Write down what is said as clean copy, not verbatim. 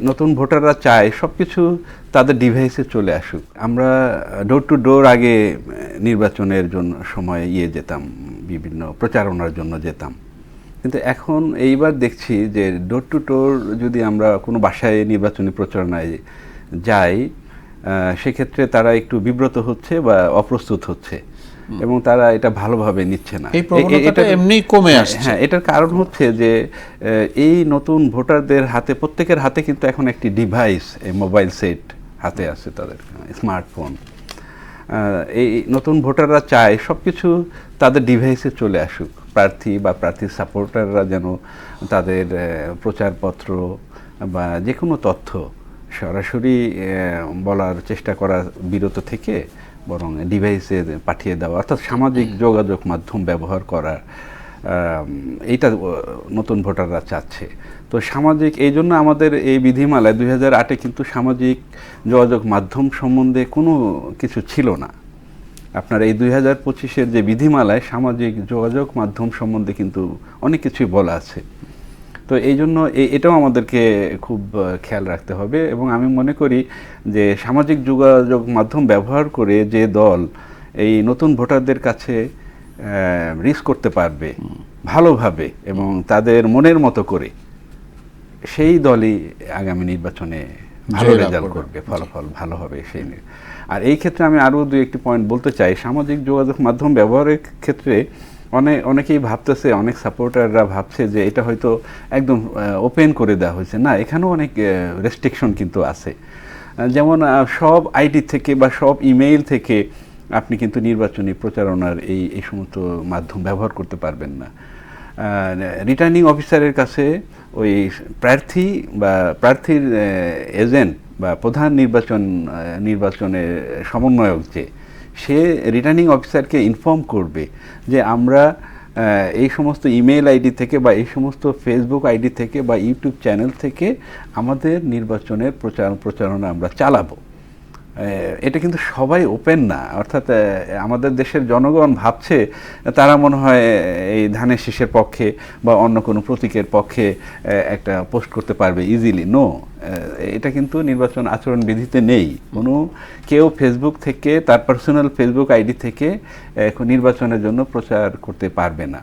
নতুন ভোটাররা চায় সব কিছু তাদের ডিভাইসে চলে আসুক। আমরা ডোর টু ডোর আগে নির্বাচনের জন্য সময় যেতাম, বিভিন্ন প্রচারণার জন্য যেতাম, কিন্তু এখন এইবার দেখছি যে ডোর টু ডোর যদি আমরা কোনো বাসায় নির্বাচনী প্রচারণায় যাই, সেক্ষেত্রে তারা একটু বিব্রত হচ্ছে বা অপ্রস্তুত হচ্ছে এবং তারা এটা ভালোভাবে নিচ্ছে না। এই প্রবণতাটা এমনি কমে আসছে। হ্যাঁ, এটার কারণ হচ্ছে যে এই নতুন ভোটারদের হাতে, প্রত্যেকের হাতে কিন্তু এখন একটি ডিভাইস, এই মোবাইল সেট হাতে আছে, তাদের স্মার্টফোন। এই নতুন ভোটাররা চায় সব কিছু তাদের ডিভাইসে চলে আসুক। প্রার্থী বা প্রার্থীর সাপোর্টাররা যেন তাদের প্রচারপত্র বা যে কোনো তথ্য সরাসরি বলার চেষ্টা করা বিরত থেকে বরং ডিভাইসে পাঠিয়ে দেওয়া, অর্থাৎ সামাজিক যোগাযোগ মাধ্যম ব্যবহার করা, এইটা নতুন ভোটাররা চাচ্ছে। তো সামাজিক, এই জন্য আমাদের এই বিধিমালায় 2008-এ কিন্তু সামাজিক যোগাযোগ মাধ্যম সম্বন্ধে কোনো কিছু ছিল না। আপনার এই 2025-এর যে বিধিমালায় সামাজিক যোগাযোগ মাধ্যম সম্বন্ধে কিন্তু অনেক কিছুই বলা আছে। তো এই জন্য এটাও আমাদেরকে খুব খেয়াল রাখতে হবে এবং আমি মনে করি যে সামাজিক যোগাযোগ মাধ্যম ব্যবহার করে যে দল এই নতুন ভোটারদের কাছে রিচ করতে পারবে ভালোভাবে এবং তাদের মনের মতো করে, সেই দলই আগামী নির্বাচনে ভালো রেজাল্ট করবে, ফলাফল ভালো হবে সেই নিয়ে। আর এই ক্ষেত্রে আমি আরও একটি পয়েন্ট বলতে চাই। সামাজিক যোগাযোগ মাধ্যম ব্যবহারের ক্ষেত্রে অনেকেই ভাবতেছে, অনেক সাপোর্টাররা ভাবছে যে এটা হয়তো একদম ওপেন করে দেওয়া হয়েছে। না, এখানেও অনেক রেস্ট্রিকশন কিন্তু আছে। যেমন সব আইডি থেকে বা সব ইমেইল থেকে আপনি কিন্তু নির্বাচনী প্রচারণার এই সমস্ত মাধ্যম ব্যবহার করতে পারবেন না। রিটার্নিং অফিসারের কাছে ওই প্রার্থী বা প্রার্থীর এজেন্ট বা প্রধান নির্বাচনের সমন্বয়ক, যে সে রিটার্নিং অফিসারকে ইনফর্ম করবে যে আমরা এই সমস্ত ইমেল আইডি থেকে বা এই সমস্ত ফেসবুক আইডি থেকে বা ইউটিউব চ্যানেল থেকে আমাদের নির্বাচনের প্রচারণা আমরা চালাবো। এটা কিন্তু সবাই ওপেন না, অর্থাৎ আমাদের দেশের জনগণ ভাবছে তারা মনে হয় এই ধানের শীষের পক্ষে বা অন্য কোনো প্রতীকের পক্ষে একটা পোস্ট করতে পারবে ইজিলি। নো, এটা কিন্তু নির্বাচন আচরণ বিধিতে নেই। কেউ ফেসবুক থেকে, তার পার্সোনাল ফেসবুক আইডি থেকে নির্বাচনের জন্য প্রচার করতে পারবে না।